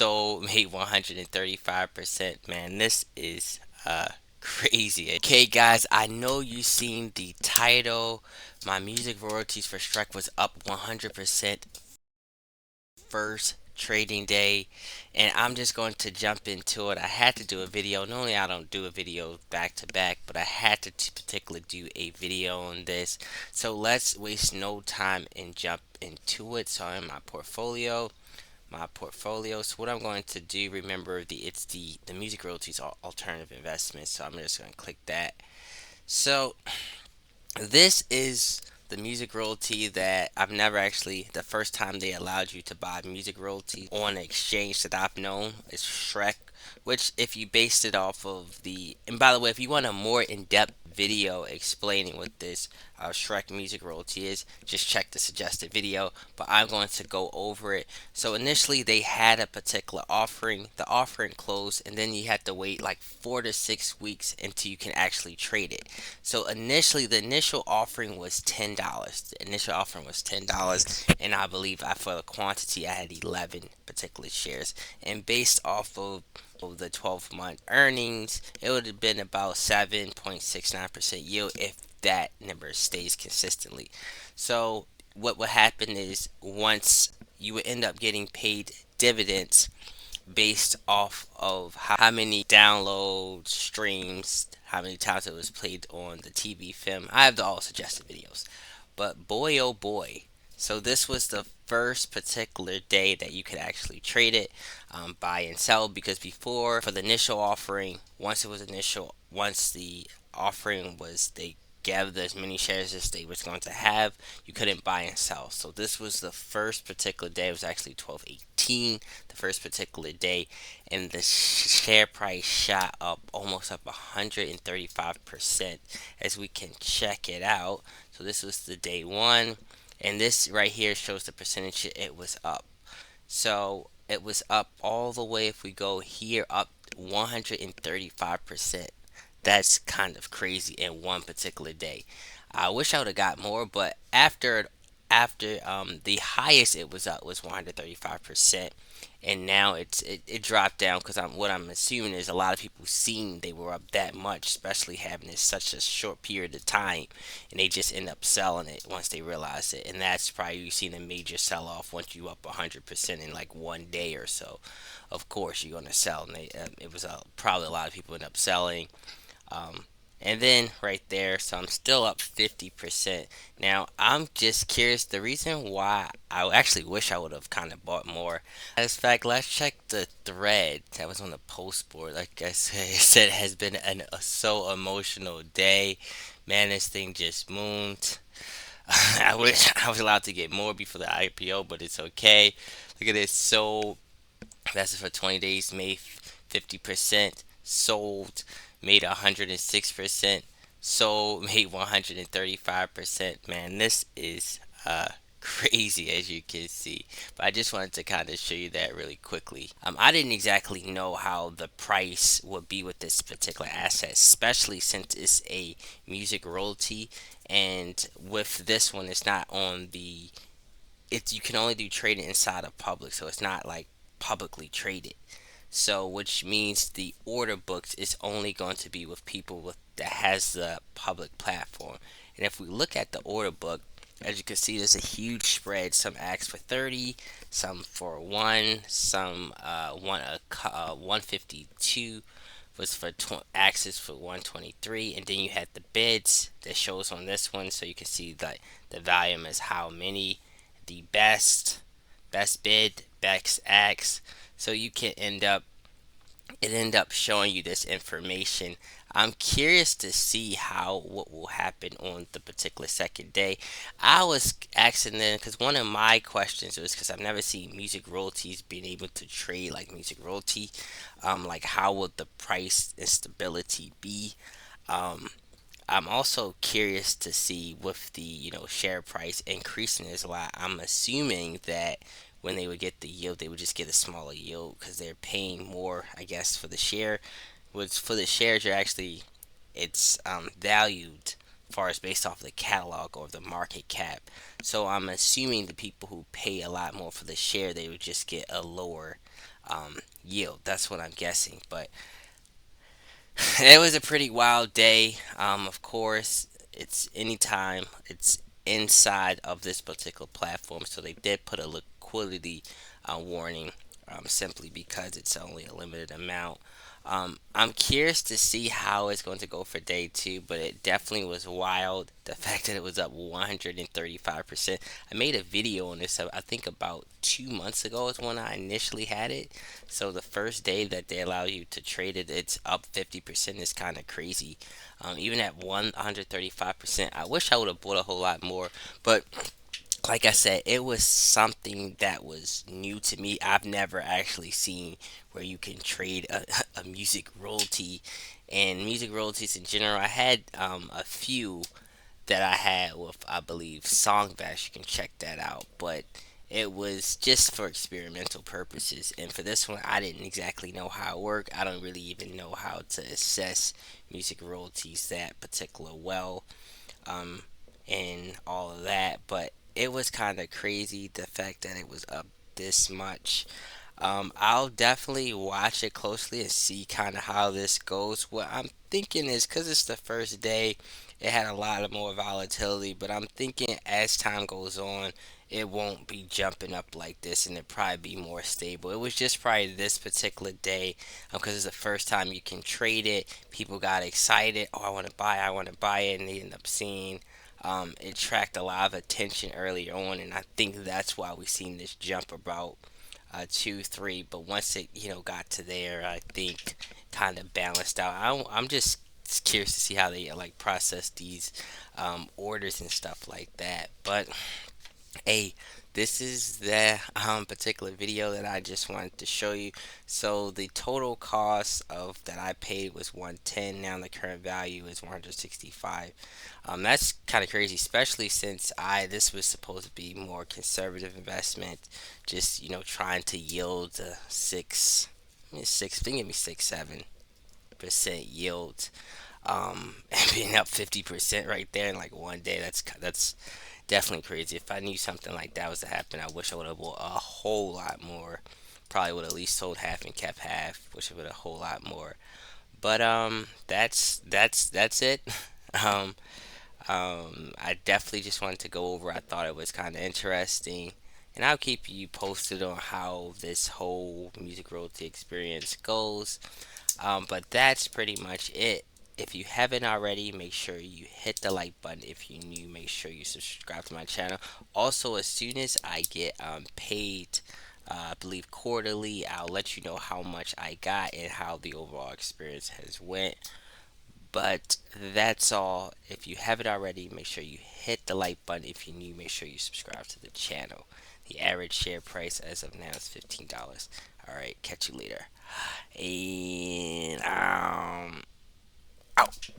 sold, made 135%. Man, this is crazy. Okay, guys, I know you seen the title. My music royalties for Shrek was up 100% first trading day, and I'm just going to jump into it. I had to do a video. Normally I don't do a video back to back, but I had to particularly do a video on this. So let's waste no time and jump into it. So I'm in my portfolio. So what I'm going to do, remember, it's the music royalties alternative investments. So I'm just going to click that. So this is the music royalty that I've never actually, the first time they allowed you to buy music royalty on an exchange that I've known is Shrek, which if you based it off of and by the way, if you want a more in-depth video explaining what this Shrek music royalty is, just check the suggested video, but I'm going to go over it. So initially they had a particular offering. The offering closed, and then you had to wait like 4 to 6 weeks until you can actually trade it. So initially, the initial offering was $10. The initial offering was $10, and I believe for the quantity, I had 11 particular shares. And based off of the 12-month earnings, it would have been about 7.69% yield if that number stays consistently. So what would happen is once you would end up getting paid dividends based off of how many downloads, streams, how many times it was played on the TV film. I have the all suggested videos. But boy, oh boy. So this was the first particular day that you could actually trade it, buy and sell, because before, for the initial offering, once the offering was, they gave as many shares as they was going to have, you couldn't buy and sell. So this was the first particular day. It was actually 12/18, the first particular day, and the share price shot up almost up 135%, as we can check it out. So this was the day one, and this right here shows the percentage it was up. So it was up all the way, if we go here, up 135%. That's kind of crazy in one particular day. I wish I would have got more, but after the highest it was up was 135%, and now it dropped down, because what I'm assuming is a lot of people seen they were up that much, especially having it such a short period of time, and they just end up selling it once they realize it, and that's probably you seen a major sell off once you up 100% in like one day or so. Of course you're gonna sell, and it was probably a lot of people end up selling. Um, and then right there, so I'm still up 50%. Now, I'm just curious. The reason why I actually wish I would have kind of bought more. As a fact, let's check the thread that was on the post board. Like I said, it said it has been a so emotional day. Man, this thing just mooned. I wish I was allowed to get more before the IPO, but it's okay. Look at this. So that's for 20 days, made 50%, sold, made 106%, sold, made 135%. Man, this is crazy, as you can see. But I just wanted to kind of show you that really quickly. I didn't exactly know how the price would be with this particular asset, especially since it's a music royalty. And with this one, it's not on the you can only do trading inside of public, so it's not like publicly traded. So which means the order books is only going to be with people that has the public platform. And if we look at the order book, as you can see, there's a huge spread. Some ask for 30, some for one, some 152 was for axis for 123, and then you had the bids that shows on this one, so you can see that the volume is how many, the best bid, best ax. So you can end up showing you this information. I'm curious to see what will happen on the particular second day. I was asking them, because one of my questions was, because I've never seen music royalties being able to trade like music royalty, like how would the price and stability be? Um, I'm also curious to see with the share price increasing as a lot. I'm assuming that when they would get the yield, they would just get a smaller yield because they're paying more, I guess, for the share. Which for the shares, you're actually it's valued as far as based off the catalog or the market cap. So I'm assuming the people who pay a lot more for the share, they would just get a lower yield. That's what I'm guessing. But it was a pretty wild day. Of course, it's anytime it's inside of this particular platform, so they did put a liquidity warning, simply because it's only a limited amount. I'm curious to see how it's going to go for day two, but it definitely was wild. The fact that it was up 135%. I made a video on this, I think about 2 months ago is when I initially had it. So the first day that they allow you to trade it, it's up 50% is kind of crazy. Even at 135%, I wish I would have bought a whole lot more. But like I said, it was something that was new to me. I've never actually seen where you can trade a music royalty and music royalties in general. I had a few that I had with, I believe, Songbash. You can check that out, but it was just for experimental purposes. And for this one, I didn't exactly know how it worked. I don't really even know how to assess music royalties that particular well, um, and all of that. But it was kind of crazy the fact that it was up this much. I'll definitely watch it closely and see kind of how this goes. What I'm thinking is because it's the first day, it had a lot of more volatility, but I'm thinking as time goes on, it won't be jumping up like this and it probably be more stable. It was just probably this particular day because it's the first time you can trade it. People got excited. Oh, I want to buy it, and they end up seeing. It tracked a lot of attention early on, and I think that's why we seen this jump about 2, 3. But once it got to there, I think kind of balanced out. I'm just curious to see how they like process these orders and stuff like that. But hey, this is the particular video that I just wanted to show you. So the total cost of that I paid was 110. Now the current value is 165. That's kind of crazy, especially since I this was supposed to be more conservative investment, just trying to yield six, I mean, six, I think give me 6, 7% yield, and being up 50% right there in like one day. That's definitely crazy. If I knew something like that was to happen, I wish I would have bought a whole lot more. Probably would have at least sold half and kept half, which would have a whole lot more. But that's it. Um, I definitely just wanted to go over. I thought it was kind of interesting, and I'll keep you posted on how this whole music royalty experience goes. But that's pretty much it. If you haven't already, make sure you hit the like button. If you're new, make sure you subscribe to my channel. Also, as soon as I get paid, I believe quarterly, I'll let you know how much I got and how the overall experience has went. But that's all. If you haven't already, make sure you hit the like button. If you're new, make sure you subscribe to the channel. The average share price as of now is $15. All right, catch you later. And out.